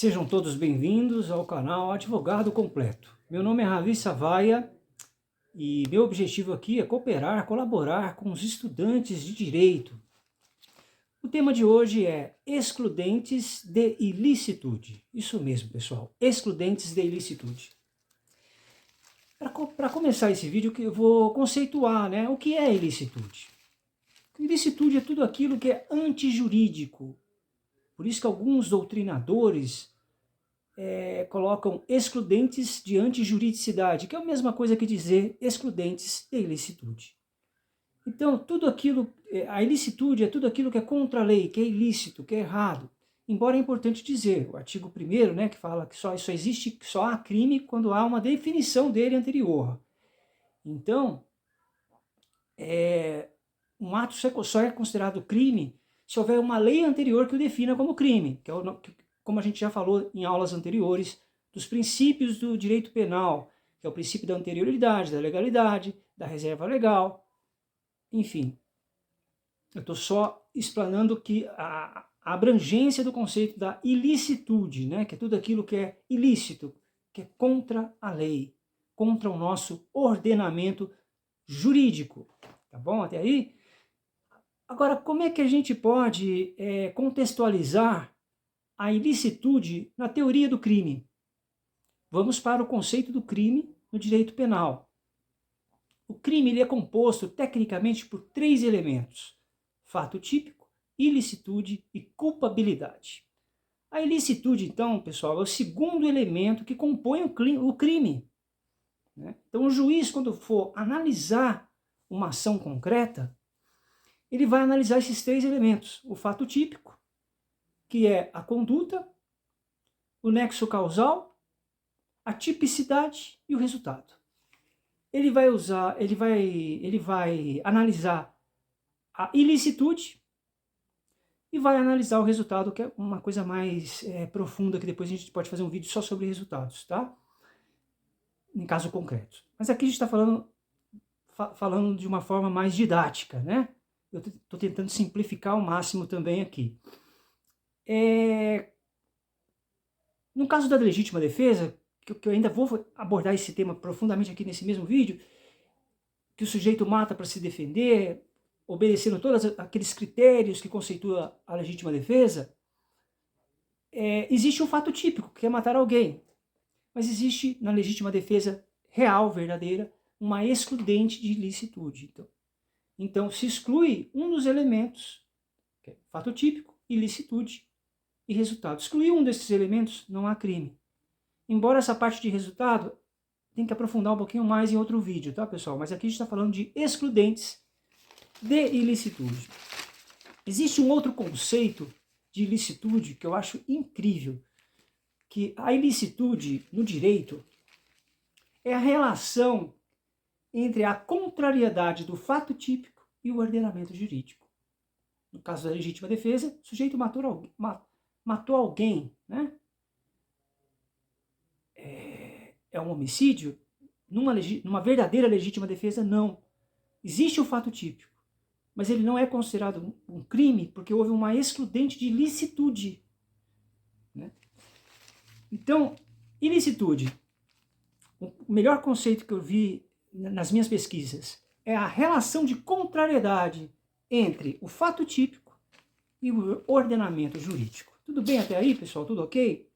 Sejam todos bem-vindos ao canal Advogado Completo. Meu nome é Ravi Savaia e meu objetivo aqui é cooperar, colaborar com os estudantes de Direito. O tema de hoje é excludentes de ilicitude. Isso mesmo, pessoal, excludentes de ilicitude. Para começar esse vídeo, eu vou conceituar, o que é ilicitude. Ilicitude é tudo aquilo que é antijurídico. Por isso que alguns doutrinadores colocam excludentes de antijuridicidade, que é a mesma coisa que dizer excludentes de ilicitude. Então, tudo aquilo, a ilicitude é tudo aquilo que é contra a lei, que é ilícito, que é errado. Embora é importante dizer, o artigo 1º, que fala que só há crime quando há uma definição dele anterior. Então, um ato só é considerado crime se houver uma lei anterior que o defina como crime, que é como a gente já falou em aulas anteriores, dos princípios do direito penal, que é o princípio da anterioridade, da legalidade, da reserva legal, enfim. Eu estou só explanando que a abrangência do conceito da ilicitude, que é tudo aquilo que é ilícito, que é contra a lei, contra o nosso ordenamento jurídico. Tá bom até aí? Agora, como é que a gente pode contextualizar a ilicitude na teoria do crime? Vamos para o conceito do crime no direito penal. O crime ele é composto tecnicamente por 3 elementos: fato típico, ilicitude e culpabilidade. A ilicitude, então, pessoal, é o segundo elemento que compõe o crime. Então, o juiz, quando for analisar uma ação concreta, ele vai analisar esses 3 elementos: o fato típico, que é a conduta, o nexo causal, a tipicidade e o resultado. Ele vai analisar a ilicitude e vai analisar o resultado, que é uma coisa mais profunda, que depois a gente pode fazer um vídeo só sobre resultados, tá? Em caso concreto. Mas aqui a gente está falando de uma forma mais didática, né? Eu estou tentando simplificar ao máximo também aqui. No caso da legítima defesa, que eu ainda vou abordar esse tema profundamente aqui nesse mesmo vídeo, que o sujeito mata para se defender, obedecendo todos aqueles critérios que conceituam a legítima defesa, existe um fato típico, que é matar alguém. Mas existe na legítima defesa real, verdadeira, uma excludente de ilicitude. Então se exclui um dos elementos, que é fato típico, ilicitude e resultado. Excluir um desses elementos, não há crime. Embora essa parte de resultado tem que aprofundar um pouquinho mais em outro vídeo, tá, pessoal? Mas aqui a gente está falando de excludentes de ilicitude. Existe um outro conceito de ilicitude que eu acho incrível, que a ilicitude no direito é a relação entre a contrariedade do fato típico e o ordenamento jurídico. No caso da legítima defesa, o sujeito matou alguém, né? É um homicídio? Numa verdadeira legítima defesa, não. Existe o fato típico, mas ele não é considerado um crime porque houve uma excludente de ilicitude. Então, ilicitude, o melhor conceito que eu vi nas minhas pesquisas é a relação de contrariedade entre o fato típico e o ordenamento jurídico. Tudo bem até aí, pessoal? Tudo ok?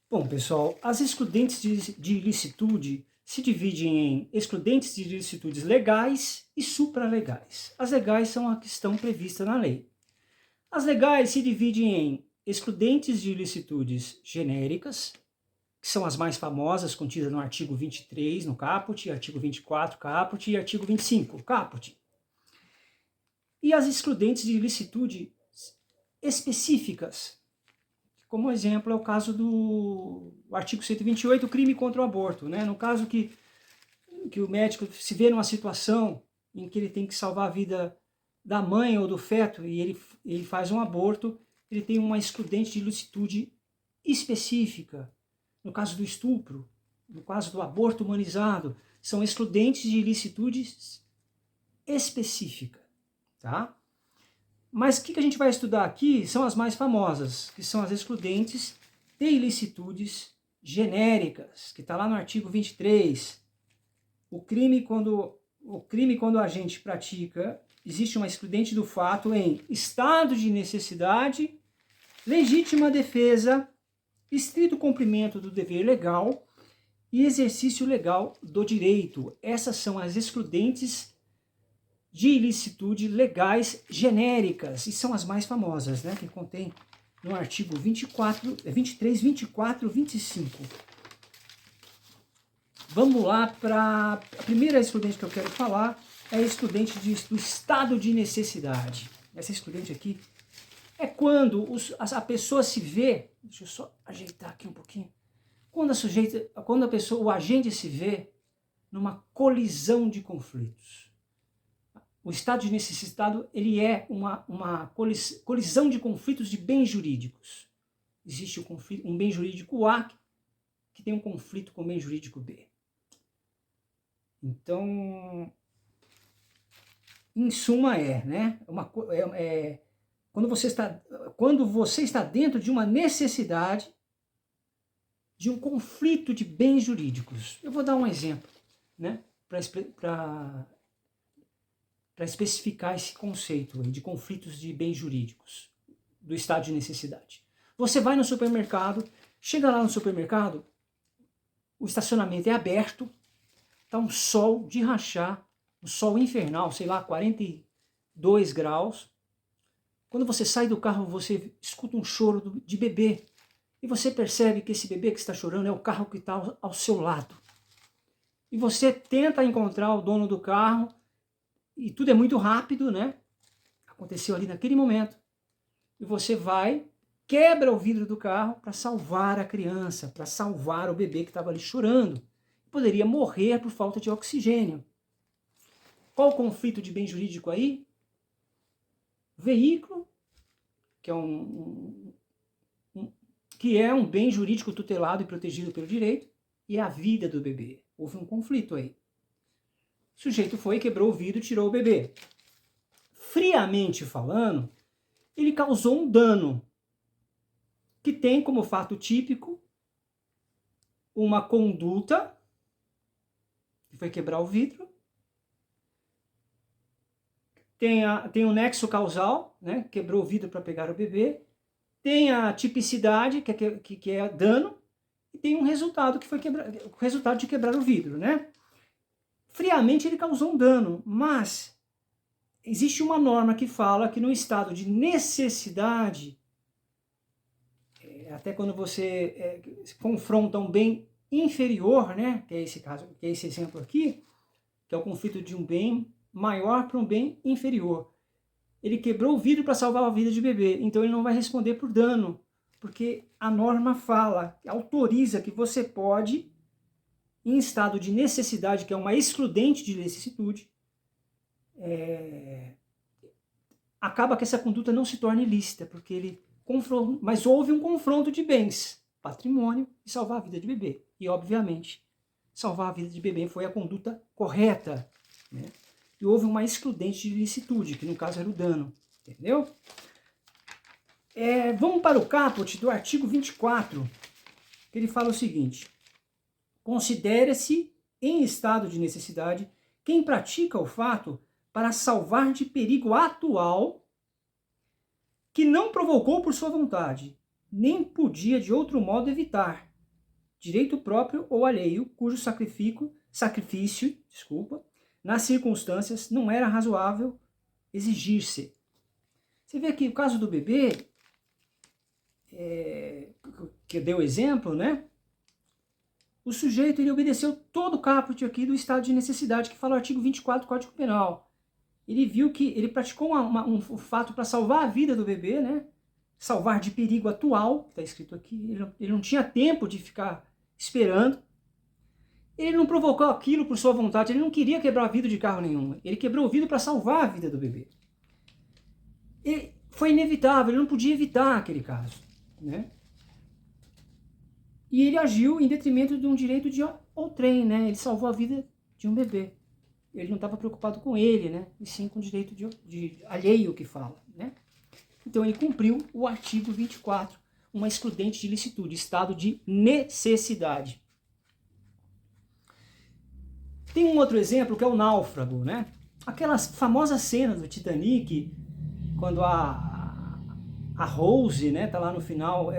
Bom, pessoal, as excludentes de ilicitude se dividem em excludentes de ilicitudes legais e supralegais. As legais são as que estão previstas na lei. As legais se dividem em excludentes de ilicitudes genéricas, que são as mais famosas, contidas no artigo 23, no caput, artigo 24, caput, e artigo 25, caput. E as excludentes de ilicitude específicas, como exemplo é o caso do artigo 128, o crime contra o aborto. No caso que o médico se vê numa situação em que ele tem que salvar a vida da mãe ou do feto e ele faz um aborto, ele tem uma excludente de ilicitude específica. No caso do estupro, no caso do aborto humanizado, são excludentes de ilicitude específica. Tá? Mas o que a gente vai estudar aqui são as mais famosas, que são as excludentes de ilicitudes genéricas, que está lá no artigo 23. O crime, quando o agente pratica, existe uma excludente do fato em estado de necessidade, legítima defesa, estrito cumprimento do dever legal e exercício legal do direito. Essas são as excludentes de ilicitude legais genéricas, e são as mais famosas, né, que contém no artigo 23, 24, 25. Vamos lá para a primeira excludente que eu quero falar, é a excludente do estado de necessidade. Essa excludente aqui é quando a pessoa se vê, deixa eu só ajeitar aqui um pouquinho, quando o agente se vê numa colisão de conflitos. O estado de necessidade, ele é uma colisão de conflitos de bens jurídicos. Existe um bem jurídico A que tem um conflito com o bem jurídico B. Então, em suma né? Quando você está dentro de uma necessidade de um conflito de bens jurídicos. Eu vou dar um exemplo, né? Para especificar esse conceito de conflitos de bens jurídicos, do estado de necessidade. Você vai no supermercado, chega lá no supermercado, o estacionamento é aberto, está um sol de rachar, um sol infernal, sei lá, 42 graus. Quando você sai do carro, você escuta um choro de bebê, e você percebe que esse bebê que está chorando é o carro que está ao seu lado. E você tenta encontrar o dono do carro, e tudo é muito rápido, né? Aconteceu ali naquele momento. E você vai, quebra o vidro do carro para salvar a criança, para salvar o bebê que estava ali chorando. Poderia morrer por falta de oxigênio. Qual o conflito de bem jurídico aí? Veículo, que é um bem jurídico tutelado e protegido pelo direito, e a vida do bebê. Houve um conflito aí. O sujeito foi, quebrou o vidro e tirou o bebê. Friamente falando, ele causou um dano, que tem como fato típico uma conduta, que foi quebrar o vidro, tem um nexo causal, né? Quebrou o vidro para pegar o bebê, tem a tipicidade, que é dano, e tem um resultado, que foi o resultado de quebrar o vidro, né? Friamente ele causou um dano, mas existe uma norma que fala que no estado de necessidade, até quando você confronta um bem inferior, né, que é esse caso, que é esse exemplo aqui, que é o conflito de um bem maior para um bem inferior. Ele quebrou o vidro para salvar a vida de bebê, então ele não vai responder por dano, porque a norma fala, autoriza que você pode, em estado de necessidade, que é uma excludente de licitude, acaba que essa conduta não se torna ilícita, porque ele confronta, mas houve um confronto de bens, patrimônio e salvar a vida de bebê. E, obviamente, salvar a vida de bebê foi a conduta correta, né? E houve uma excludente de licitude, que no caso era o dano, entendeu? Vamos para o caput do artigo 24, que ele fala o seguinte: considera-se em estado de necessidade quem pratica o fato para salvar de perigo atual que não provocou por sua vontade, nem podia de outro modo evitar, direito próprio ou alheio, cujo sacrifício, nas circunstâncias não era razoável exigir-se. Você vê aqui o caso do bebê, que deu exemplo, né? O sujeito, ele obedeceu todo o caput aqui do estado de necessidade, que fala o artigo 24 do Código Penal. Ele viu que ele praticou um fato para salvar a vida do bebê, né? Salvar de perigo atual, está escrito aqui. Ele não tinha tempo de ficar esperando. Ele não provocou aquilo por sua vontade, ele não queria quebrar o vidro de carro nenhum. Ele quebrou o vidro para salvar a vida do bebê. Foi inevitável, ele não podia evitar aquele caso, né? E ele agiu em detrimento de um direito de outrem, né? Ele salvou a vida de um bebê. ele não estava preocupado com ele, né? E sim com o direito de alheio que fala, né? Então ele cumpriu o artigo 24, uma excludente de licitude, estado de necessidade. Tem um outro exemplo que é o náufrago, né? Aquelas famosas cenas do Titanic, quando a Rose, né, tá lá no final,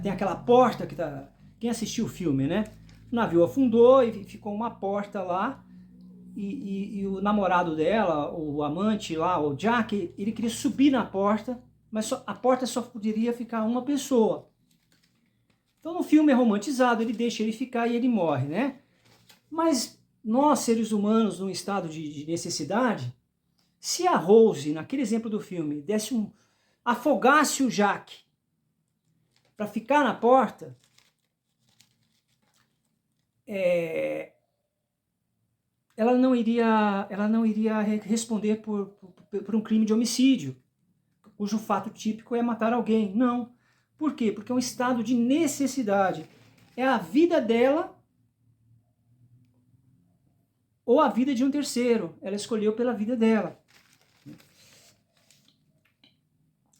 tem aquela porta que tá... Quem assistiu o filme, né? O navio afundou e ficou uma porta lá, e o namorado dela, o amante lá, o Jack, ele queria subir na porta, mas a porta só poderia ficar uma pessoa. Então no filme é romantizado, ele deixa ele ficar e ele morre, né? Mas nós, seres humanos, num estado de necessidade, se a Rose, naquele exemplo do filme, afogasse o Jack para ficar na porta, ela não iria responder por um crime de homicídio, cujo fato típico é matar alguém. Não. Por quê? Porque é um estado de necessidade. É a vida dela ou a vida de um terceiro. Ela escolheu pela vida dela.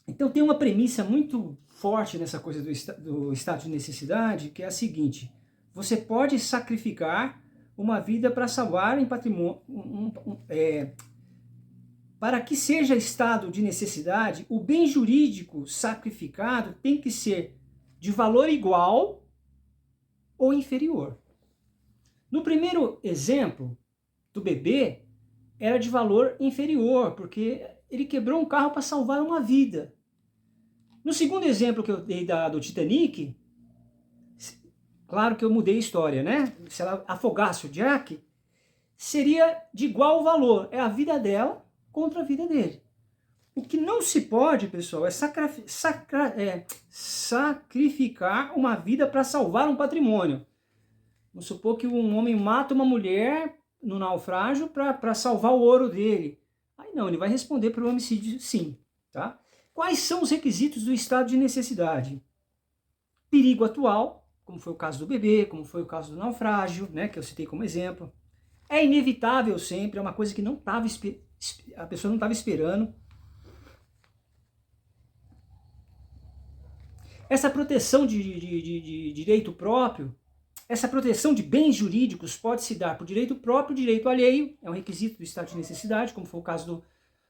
Então tem uma premissa muito forte nessa coisa do estado de necessidade, que é a seguinte: você pode sacrificar uma vida para salvar em patrimônio. Para que seja estado de necessidade, o bem jurídico sacrificado tem que ser de valor igual ou inferior. No primeiro exemplo do bebê, era de valor inferior, porque ele quebrou um carro para salvar uma vida. No segundo exemplo que eu dei do Titanic, claro que eu mudei a história, né? Se ela afogasse o Jack, seria de igual valor. É a vida dela contra a vida dele. O que não se pode, pessoal, é sacrificar uma vida para salvar um patrimônio. Vamos supor que um homem mata uma mulher no naufrágio para salvar o ouro dele. Aí não, ele vai responder por homicídio sim. Tá? Quais são os requisitos do estado de necessidade? Perigo atual, como foi o caso do bebê, como foi o caso do naufrágio, né, que eu citei como exemplo. É inevitável sempre, é uma coisa que a pessoa não estava esperando. Essa proteção de direito próprio, essa proteção de bens jurídicos pode se dar por direito próprio, direito alheio, é um requisito do estado de necessidade, como foi o caso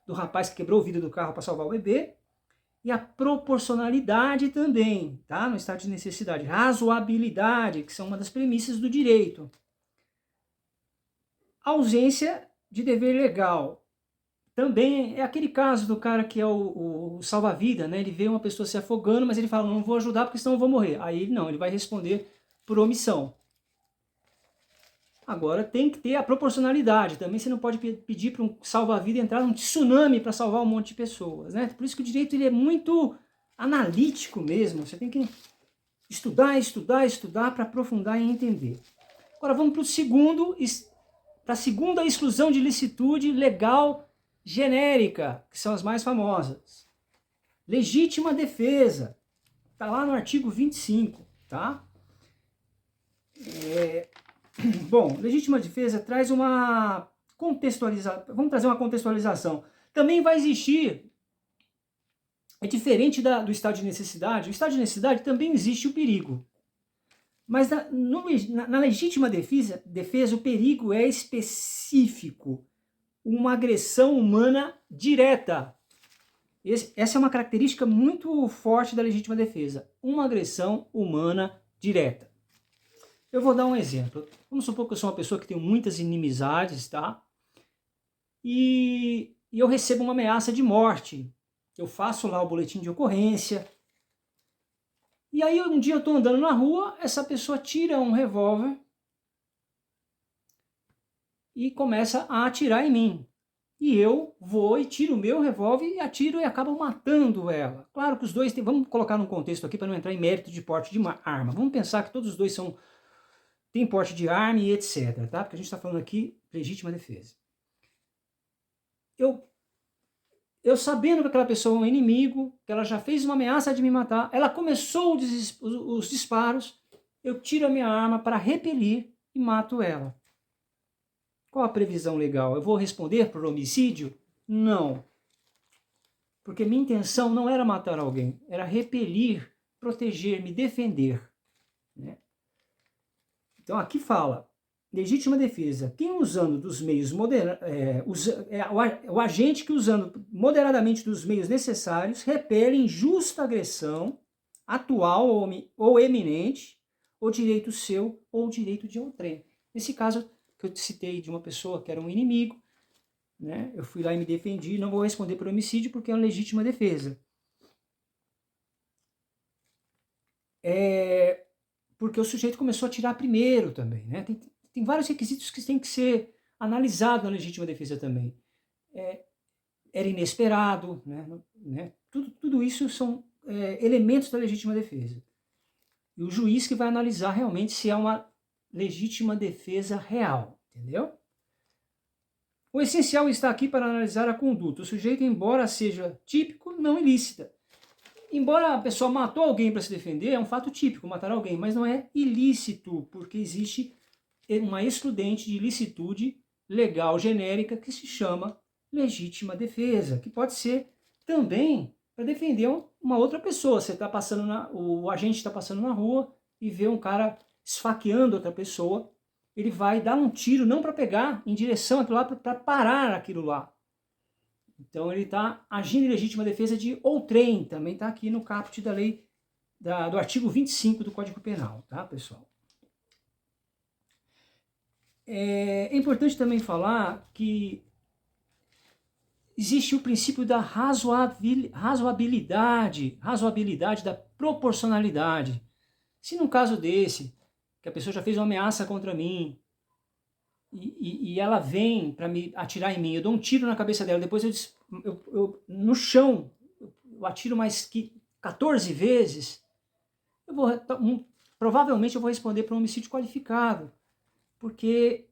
do rapaz que quebrou o vidro do carro para salvar o bebê. E a proporcionalidade também, tá? No estado de necessidade. Razoabilidade, que são uma das premissas do direito. Ausência de dever legal. Também é aquele caso do cara que é o salva-vida, né? Ele vê uma pessoa se afogando, mas ele fala, não vou ajudar porque senão eu vou morrer. Aí não, ele vai responder por omissão. Agora tem que ter a proporcionalidade. Também você não pode pedir para um salva-vida entrar num tsunami para salvar um monte de pessoas, né? Por isso que o direito ele é muito analítico mesmo. Você tem que estudar para aprofundar e entender. Agora vamos para a segunda exclusão de licitude legal genérica, que são as mais famosas. Legítima defesa. Está lá no artigo 25, tá? Bom, legítima defesa traz uma contextualização. Vamos trazer uma contextualização. Também vai existir, é diferente do estado de necessidade. O estado de necessidade também existe o perigo. Mas na legítima defesa, o perigo é específico. Uma agressão humana direta. Essa é uma característica muito forte da legítima defesa. Uma agressão humana direta. Eu vou dar um exemplo. Vamos supor que eu sou uma pessoa que tem muitas inimizades, tá? E eu recebo uma ameaça de morte. Eu faço lá o boletim de ocorrência. E aí um dia eu estou andando na rua, essa pessoa tira um revólver e começa a atirar em mim. E eu vou e tiro o meu revólver e atiro e acabo matando ela. Claro que os dois vamos colocar num contexto aqui para não entrar em mérito de porte de uma arma. Vamos pensar que todos os dois têm porte de arma e etc. Tá? Porque a gente está falando aqui legítima defesa. Eu sabendo que aquela pessoa é um inimigo, que ela já fez uma ameaça de me matar, ela começou os disparos, eu tiro a minha arma para repelir e mato ela. Qual a previsão legal? Eu vou responder por homicídio? Não. Porque minha intenção não era matar alguém, era repelir, proteger, me defender. Né? Então aqui fala, legítima defesa, quem usando dos meios o agente que usando moderadamente dos meios necessários repele injusta agressão atual ou eminente, ou direito seu ou direito de outrem. Nesse caso que eu citei de uma pessoa que era um inimigo, né? Eu fui lá e me defendi, não vou responder por homicídio porque é uma legítima defesa. Porque o sujeito começou a atirar primeiro também. Né? Tem vários requisitos que têm que ser analisados na legítima defesa também. Era inesperado, né? Tudo isso são elementos da legítima defesa. E o juiz que vai analisar realmente se é uma legítima defesa real, entendeu? O essencial está aqui para analisar a conduta. O sujeito, embora seja típico, não ilícita. Embora a pessoa matou alguém para se defender, é um fato típico matar alguém, mas não é ilícito, porque existe uma excludente de ilicitude legal genérica que se chama legítima defesa, que pode ser também para defender uma outra pessoa. Você tá passando o agente está passando na rua e vê um cara esfaqueando outra pessoa, ele vai dar um tiro não para pegar em direção àquilo lá, para parar aquilo lá. Então ele está agindo em legítima defesa de outrem, também está aqui no caput da lei, do artigo 25 do Código Penal, tá, pessoal? É importante também falar que existe o princípio da razoabilidade da proporcionalidade. Se num caso desse, que a pessoa já fez uma ameaça contra mim, e ela vem para me atirar em mim, eu dou um tiro na cabeça dela, depois eu no chão, eu atiro mais que 14 vezes, provavelmente eu vou responder por um homicídio qualificado, porque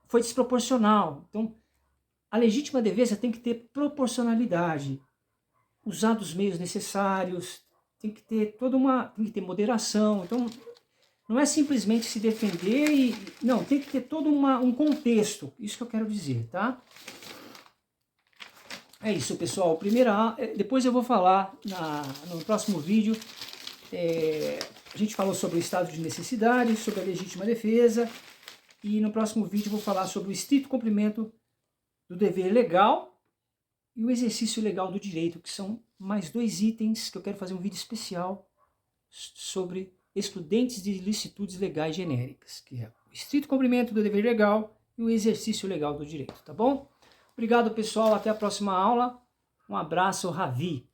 foi desproporcional. Então, a legítima defesa tem que ter proporcionalidade, usar dos meios necessários, tem que ter tem que ter moderação. Então, não é simplesmente se defender não, tem que ter todo um contexto, isso que eu quero dizer, tá? É isso, pessoal. Depois eu vou falar no próximo vídeo, a gente falou sobre o estado de necessidade, sobre a legítima defesa, e no próximo vídeo eu vou falar sobre o estrito cumprimento do dever legal e o exercício legal do direito, que são mais 2 itens que eu quero fazer um vídeo especial sobre excludentes de ilicitudes legais genéricas, que é o estrito cumprimento do dever legal e o exercício legal do direito, tá bom? Obrigado, pessoal, até a próxima aula. Um abraço, Ravi.